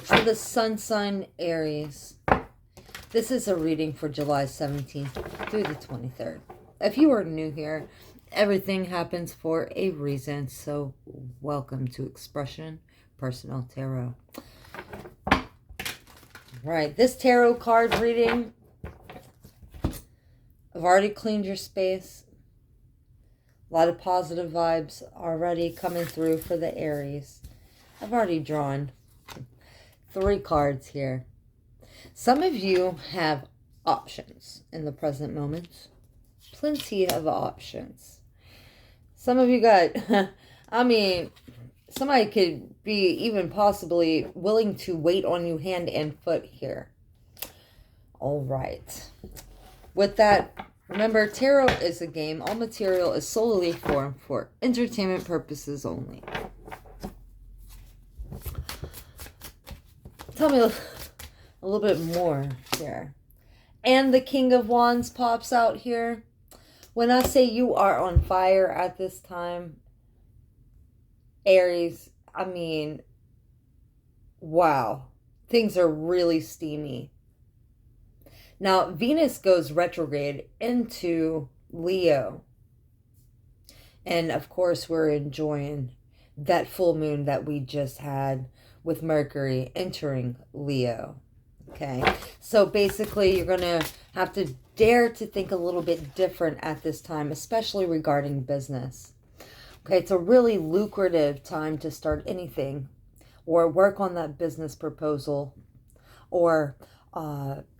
For the sun sign Aries, this is a reading for July 17th through the 23rd. If you are new here, everything happens for a reason, so welcome to Expression Personnelle Tarot. Right, this tarot card reading, I've already cleaned your space. A lot of positive vibes already coming through for the Aries. I've already drawn 3 cards here. Some of you have options in the present moment. Plenty of options. Some of you got, I mean, somebody could be even possibly willing to wait on you hand and foot here. All right. With that, remember, tarot is a game. All material is solely formed for entertainment purposes only. Tell me a little bit more here. And the King of Wands pops out here. When I say you are on fire at this time, Aries, I mean, wow. Things are really steamy. Now, Venus goes retrograde into Leo. And, of course, we're enjoying that full moon that we just had with Mercury entering Leo. Okay, so basically you're going to have to dare to think a little bit different at this time, especially regarding business. Okay, it's a really lucrative time to start anything or work on that business proposal or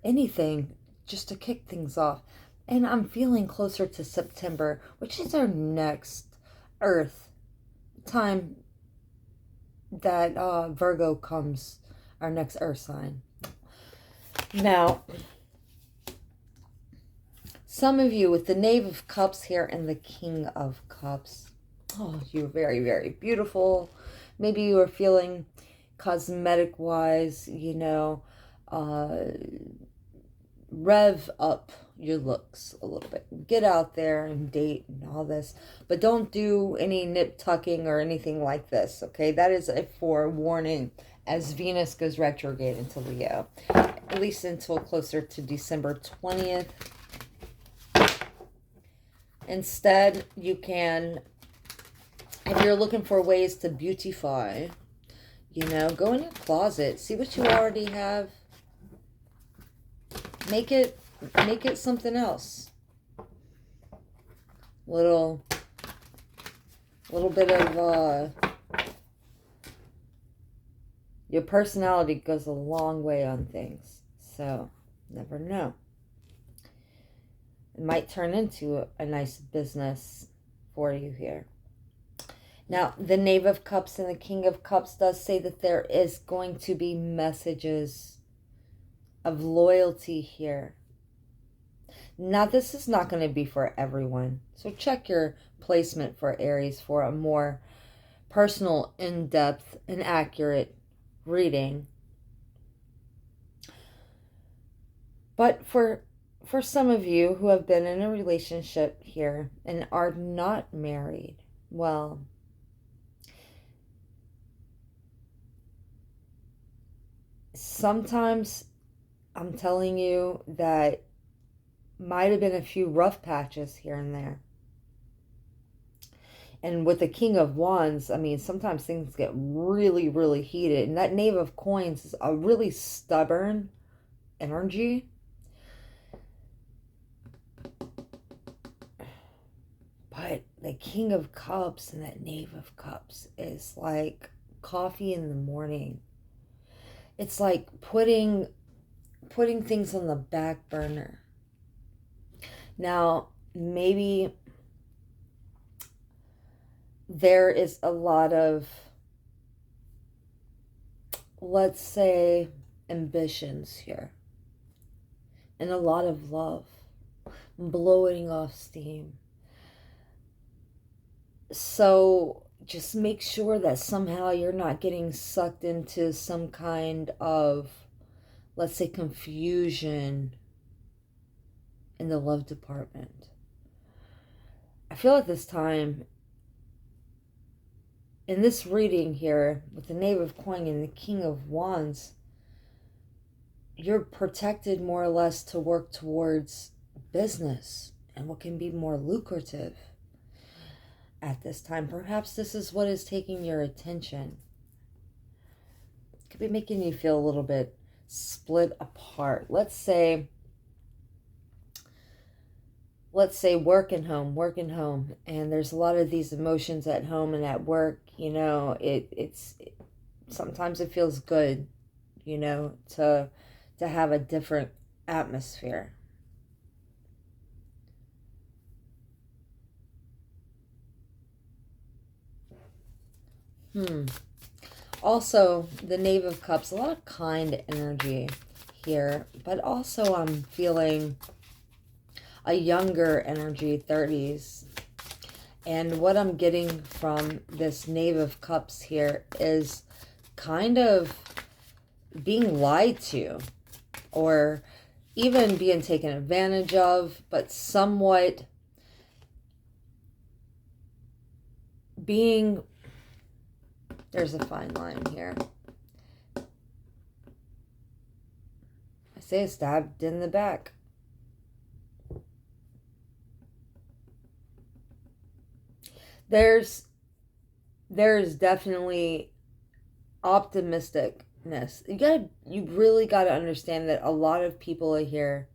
anything just to kick things off. And I'm feeling closer to September, which is our next Earth time that Virgo comes, our next Earth sign. Now, some of you with the Knave of Cups here and the King of Cups. Oh, you're very, very beautiful. Maybe you are feeling cosmetic-wise, you know, rev up your looks a little bit. Get out there and date and all this. But don't do any nip-tucking or anything like this, okay? That is a forewarning as Venus goes retrograde into Leo. At least until closer to December 20th. Instead, you can, if you're looking for ways to beautify, you know, go in your closet. See what you already have. Make it something else. Little bit of your personality goes a long way on things. So, never know. It might turn into a nice business for you here. Now, the Knave of Cups and the King of Cups does say that there is going to be messages of loyalty here. Now, this is not going to be for everyone. So check your placement for Aries for a more personal, in-depth, and accurate reading. But for some of you who have been in a relationship here and are not married, well, sometimes I'm telling you that might have been a few rough patches here and there. And with the King of Wands, I mean, sometimes things get really, really heated. And that Knave of Coins is a really stubborn energy. But the King of Cups and that Knave of Cups is like coffee in the morning. It's like putting things on the back burner. Now, maybe there is a lot of, let's say, ambitions here. And a lot of love. Blowing off steam. So just make sure that somehow you're not getting sucked into some kind of, let's say, confusion in the love department. I feel at this time in this reading here, with the Knave of Coin and the King of Wands, you're protected more or less to work towards business and what can be more lucrative at this time. Perhaps this is what is taking your attention. It could be making you feel a little bit split apart. Let's say work and home, and there's a lot of these emotions at home and at work. You know, it's sometimes it feels good, you know, to have a different atmosphere. Also, the Knave of Cups, a lot of kind energy here, but also I'm feeling a younger energy, 30s. And what I'm getting from this Knave of Cups here is kind of being lied to, or even being taken advantage of, but somewhat being, there's a fine line here. I say stabbed in the back. There's definitely optimisticness. You really got to understand that a lot of people are here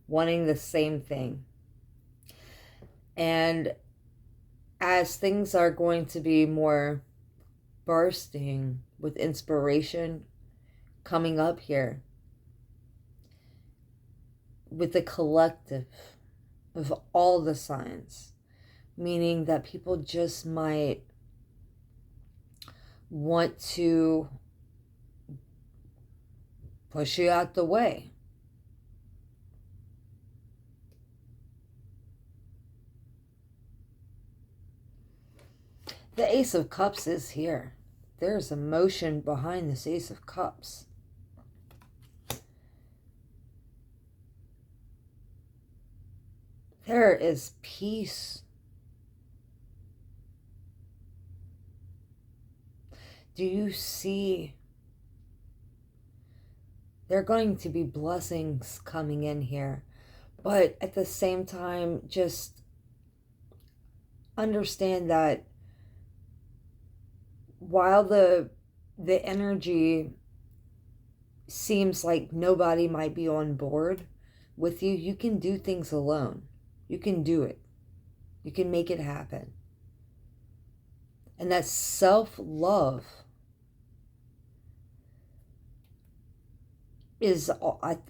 wanting the same thing. And as things are going to be more bursting with inspiration coming up here, with the collective of all the signs, meaning that people just might want to push you out the way. The Ace of Cups is here. There's emotion behind this Ace of Cups. There is peace. Do you see? There are going to be blessings coming in here. But at the same time, just understand that while the energy seems like nobody might be on board with you, you can do things alone. You can do it. You can make it happen. And that's self-love is,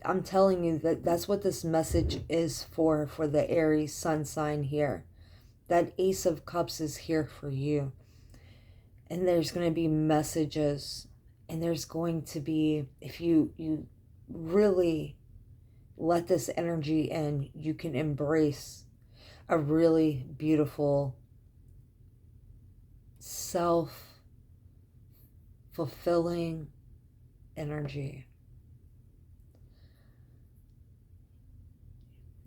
I'm telling you that's what this message is for the Aries sun sign here. That Ace of Cups is here for you. And there's going to be messages, and there's going to be, if you really let this energy in, you can embrace a really beautiful self-fulfilling energy.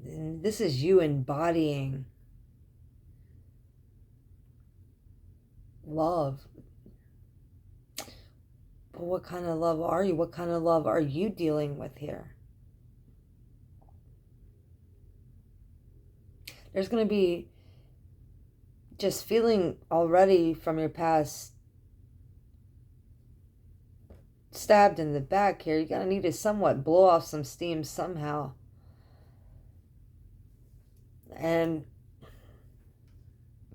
And this is you embodying love. But what kind of love are you? What kind of love are you dealing with here? There's going to be just feeling already from your past stabbed in the back here. You're going to need to somewhat blow off some steam somehow. And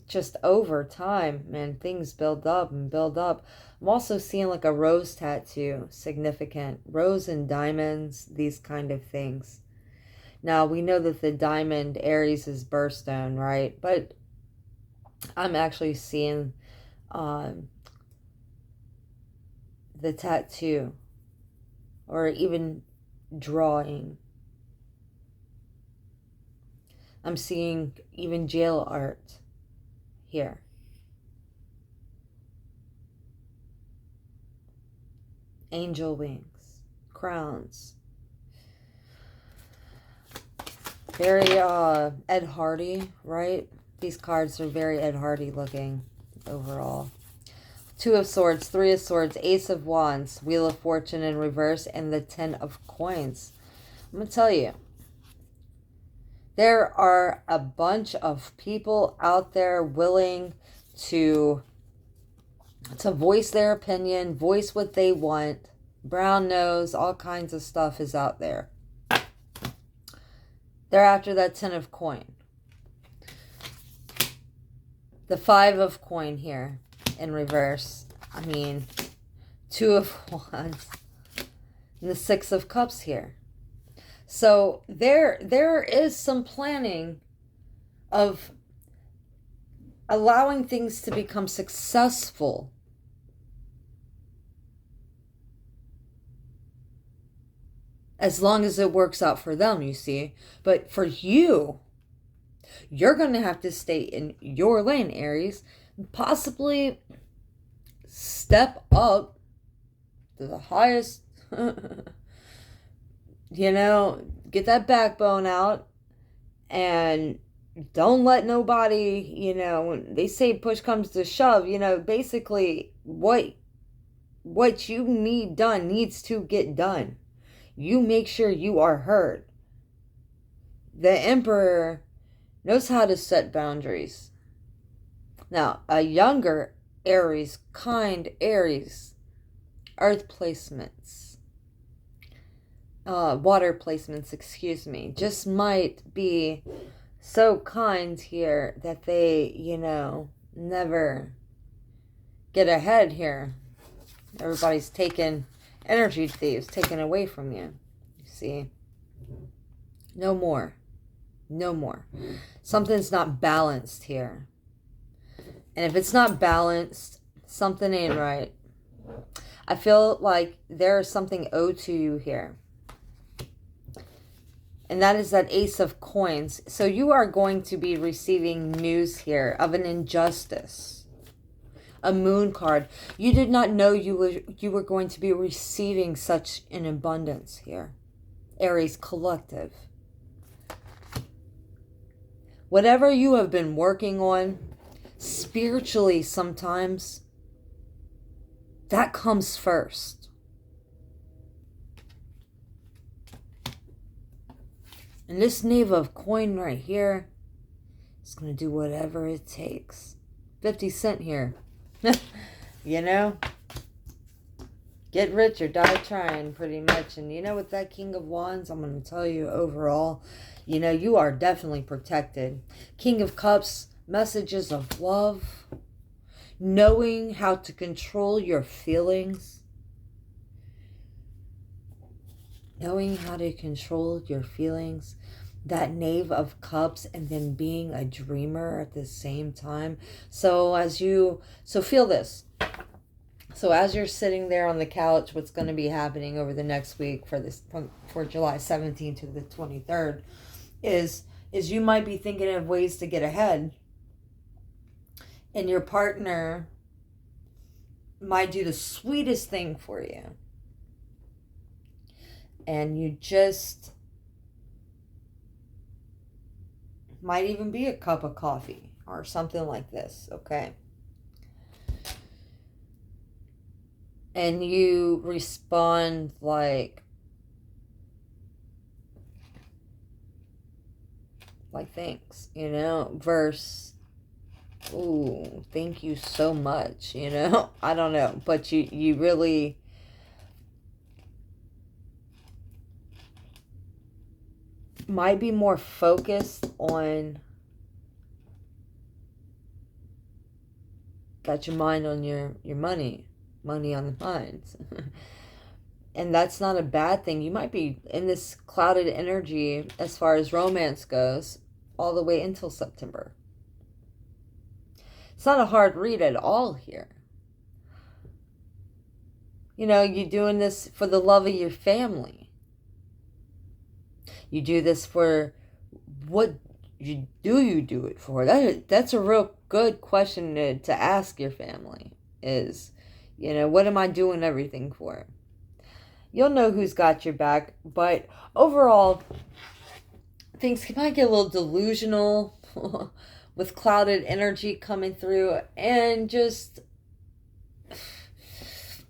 just over time, man, things build up and build up. I'm also seeing like a rose tattoo, significant. Rose and diamonds, these kind of things. Now, we know that the diamond, Aries, is birthstone, right? But I'm actually seeing the tattoo, or even drawing. I'm seeing even jail art here. Angel wings, crowns. Very Ed Hardy, right? These cards are very Ed Hardy looking overall. Two of Swords, Three of Swords, Ace of Wands, Wheel of Fortune in reverse, and the Ten of Coins. I'm going to tell you, there are a bunch of people out there willing to voice their opinion, voice what they want. Brown nose, all kinds of stuff is out there. They're after that Ten of Coin. The Five of Coin here in reverse. I mean, Two of Wands. And the Six of Cups here. So there is some planning of allowing things to become successful. As long as it works out for them, you see. But for you, you're going to have to stay in your lane, Aries. Possibly step up to the highest, you know, get that backbone out and don't let nobody, you know, when they say push comes to shove, you know, basically what you need done needs to get done. You make sure you are heard. The Emperor knows how to set boundaries. Now, a younger Aries, kind Aries, earth placements, water placements, excuse me, just might be so kind here that they, you know, never get ahead here. Everybody's taking energy thieves, taken away from you. You see? No more. No more. Something's not balanced here. And if it's not balanced, something ain't right. I feel like there is something owed to you here. And that is that Ace of Coins. So you are going to be receiving news here of an injustice. A Moon card. You did not know you were going to be receiving such an abundance here. Aries collective. Whatever you have been working on, spiritually sometimes, that comes first. And this Knave of Coin right here is going to do whatever it takes. 50 cent here. You know? Get rich or die trying, pretty much. And you know, with that King of Wands, I'm going to tell you overall, you know, you are definitely protected. King of Cups, messages of love. Knowing how to control your feelings. Knowing how to control your feelings. That Knave of Cups, and then being a dreamer at the same time. So feel this. So as you're sitting there on the couch, what's going to be happening over the next week for July 17th to the 23rd is you might be thinking of ways to get ahead. And your partner might do the sweetest thing for you. And you just might even be a cup of coffee or something like this, okay? And you respond like thanks, you know, verse, ooh, thank you so much, you know? I don't know, but you really might be more focused on, got your mind on your money on the mind. And that's not a bad thing. You might be in this clouded energy as far as romance goes all the way until September. It's not a hard read at all here. You know, you're doing this for the love of your family. You do this for what you do it for? That's a real good question to ask your family is, you know, what am I doing everything for? You'll know who's got your back, but overall, things might get a little delusional with clouded energy coming through, and just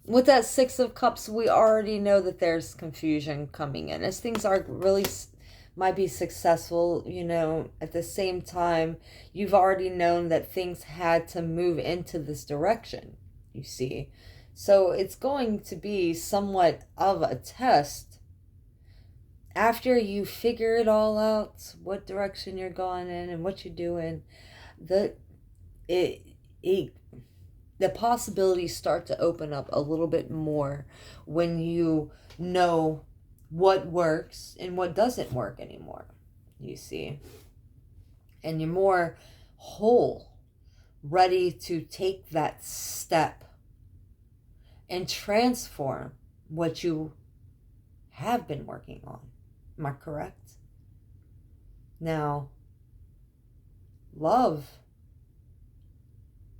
with that Six of Cups, we already know that there's confusion coming in. As things are really might be successful, you know, at the same time, you've already known that things had to move into this direction, you see. So it's going to be somewhat of a test after you figure it all out, what direction you're going in and what you're doing. The it it the possibilities start to open up a little bit more when you know what works and what doesn't work anymore, you see. And you're more whole, ready to take that step and transform what you have been working on. Am I correct? Now, love,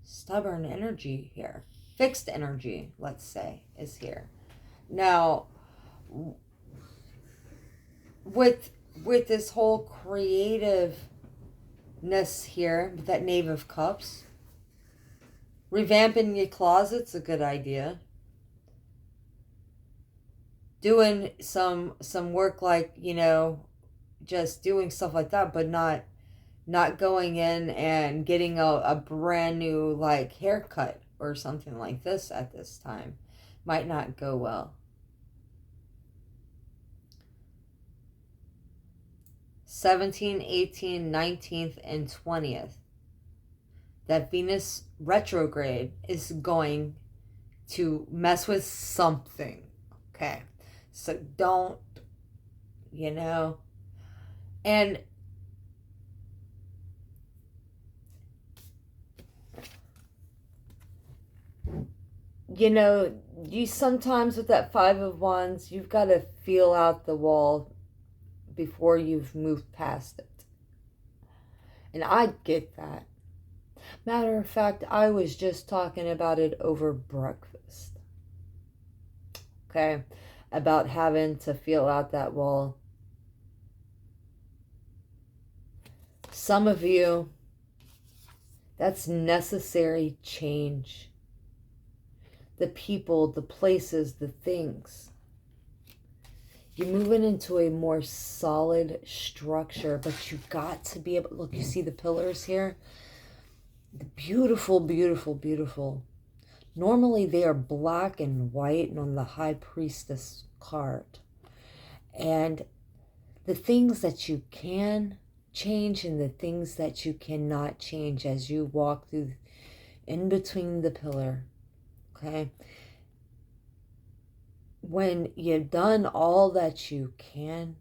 stubborn energy here, fixed energy, let's say, is here. Now, with this whole creativeness here, with that Knave of Cups, revamping your closet's a good idea. Doing some work, like, you know, just doing stuff like that, but not going in and getting a brand new, like, haircut or something like this at this time. Might not go well. 17, 18, 19th, and 20th. That Venus retrograde is going to mess with something. Okay. So don't, you know, and you know, you sometimes with that Five of Wands, you've got to feel out the wall before you've moved past it. And I get that. Matter of fact, I was just talking about it over breakfast. Okay? About having to feel out that wall. Some of you, that's necessary change. The people, the places, the things. You're moving into a more solid structure, but you got to be able, look, you see the pillars here? The beautiful, beautiful, beautiful. Normally they are black and white and on the High Priestess card. And the things that you can change and the things that you cannot change as you walk through in between the pillar. Okay? When you've done all that you can,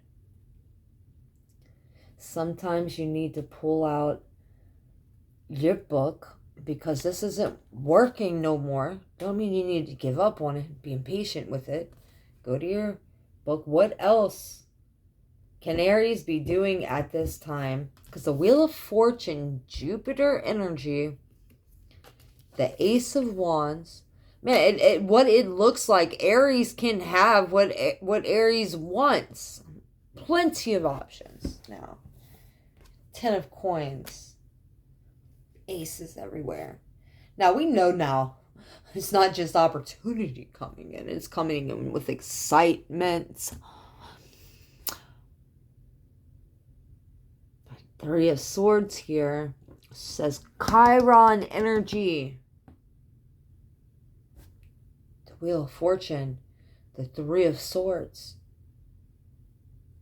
sometimes you need to pull out your book, because this isn't working no more. Don't mean you need to give up on it, be impatient with it. Go to your book. What else can Aries be doing at this time? Because the Wheel of Fortune, Jupiter energy, the Ace of Wands, man, what it looks like, Aries can have what Aries wants. Plenty of options now. 10 of Coins. Aces everywhere. Now we know now it's not just opportunity coming in, it's coming in with excitement. Three of Swords here says Chiron energy. The Wheel of Fortune, the Three of Swords.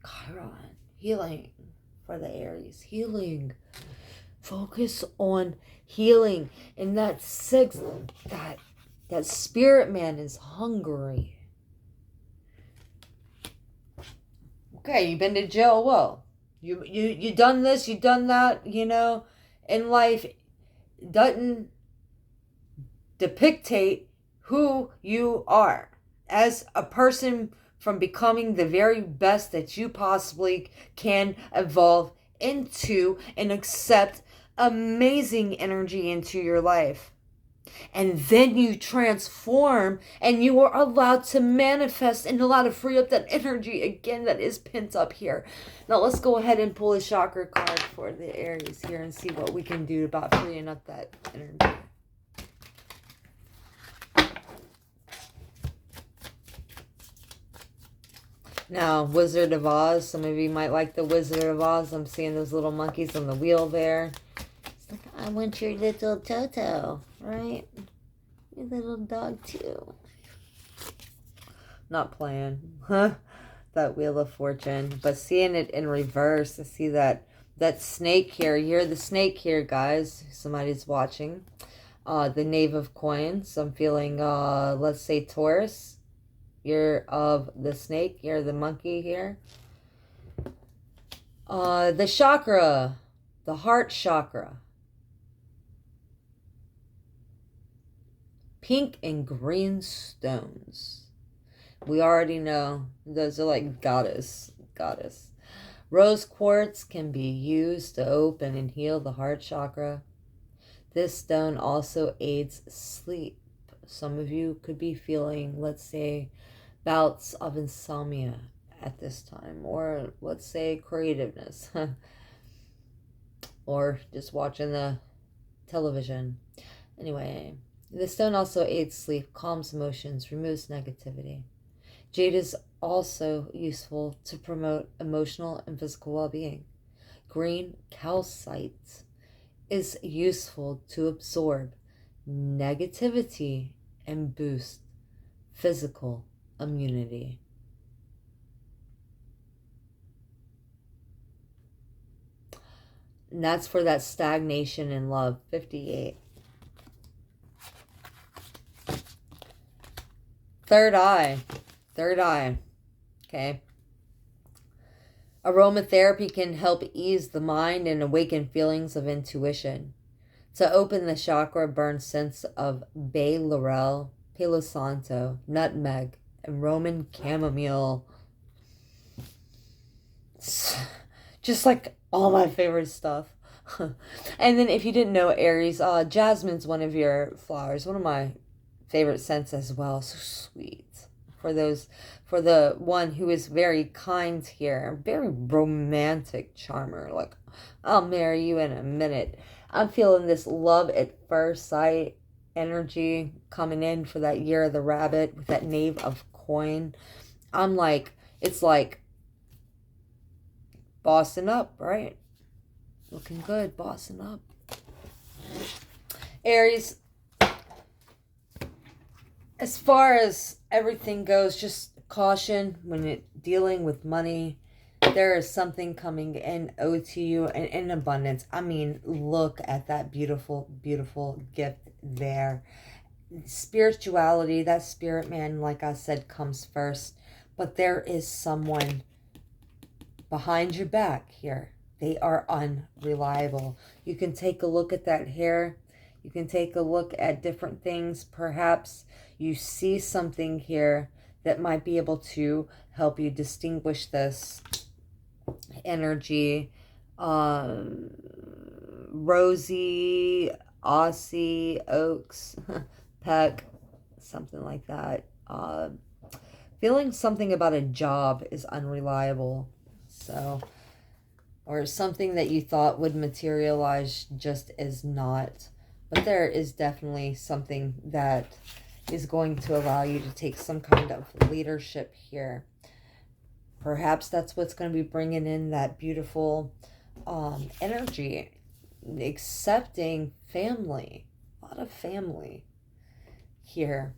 Chiron, healing for the Aries, healing. Focus on healing. And that sixth, that spirit man is hungry. Okay, you've been to jail. Well, you done this, you done that, you know, in life. Doesn't dictate who you are as a person, from becoming the very best that you possibly can evolve into and accept amazing energy into your life. And then you transform and you are allowed to manifest and allowed to free up that energy again that is pent up here. Now let's go ahead and pull a chakra card for the Aries here and see what we can do about freeing up that energy. Now, Wizard of Oz. Some of you might like the Wizard of Oz. I'm seeing those little monkeys on the wheel there. It's like, I want your little Toto, right? Your little dog, too. Not playing. Huh? That Wheel of Fortune. But seeing it in reverse, I see that snake here. You hear the snake here, guys. Somebody's watching. The Knave of Coins. I'm feeling, let's say Taurus. You're of the snake. You're the monkey here. The chakra. The heart chakra. Pink and green stones. We already know those are like goddess. Rose quartz can be used to open and heal the heart chakra. This stone also aids sleep. Some of you could be feeling, let's say, bouts of insomnia at this time, or let's say creativeness, or just watching the television. Anyway, the stone also aids sleep, calms emotions, removes negativity. Jade is also useful to promote emotional and physical well-being. Green calcite is useful to absorb negativity and boost physical immunity. And that's for that stagnation in love. 58. Third eye. Okay. Aromatherapy can help ease the mind and awaken feelings of intuition. To open the chakra, burn scents of bay laurel, palo santo, nutmeg, and Roman chamomile. Just like all my favorite stuff. And then if you didn't know, Aries, jasmine's one of your flowers. One of my favorite scents as well. So sweet. For the one who is very kind here. Very romantic charmer. Like, I'll marry you in a minute. I'm feeling this love at first sight energy coming in for that year of the rabbit with that Knave of Coin. I'm like, it's like bossing up, right? Looking good, bossing up. Aries, as far as everything goes, just caution when dealing with money. There is something coming in owed to you and in abundance. I mean, look at that beautiful, beautiful gift there. Spirituality, that spirit man, like I said, comes first. But there is someone behind your back here. They are unreliable. You can take a look at that hair. You can take a look at different things. Perhaps you see something here that might be able to help you distinguish this energy. Rosie, Aussie, Oaks, Peck, something like that. Feeling something about a job is unreliable. So, or something that you thought would materialize just is not. But there is definitely something that is going to allow you to take some kind of leadership here. Perhaps that's what's going to be bringing in that beautiful energy. Accepting family. A lot of family here.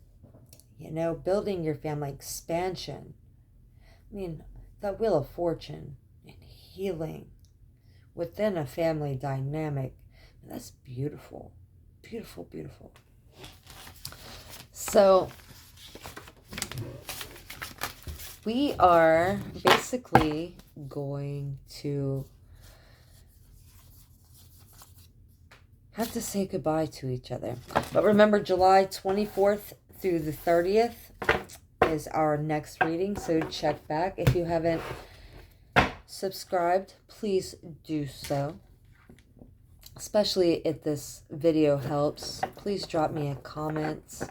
You know, building your family, expansion. I mean, that Wheel of Fortune and healing within a family dynamic. That's beautiful. Beautiful, beautiful. So, we are basically going to have to say goodbye to each other. But remember, July 24th through the 30th is our next reading. So check back. If you haven't subscribed, please do so. Especially if this video helps, please drop me a comment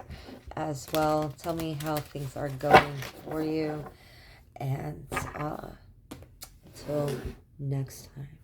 as well. Tell me how things are going for you. And until next time.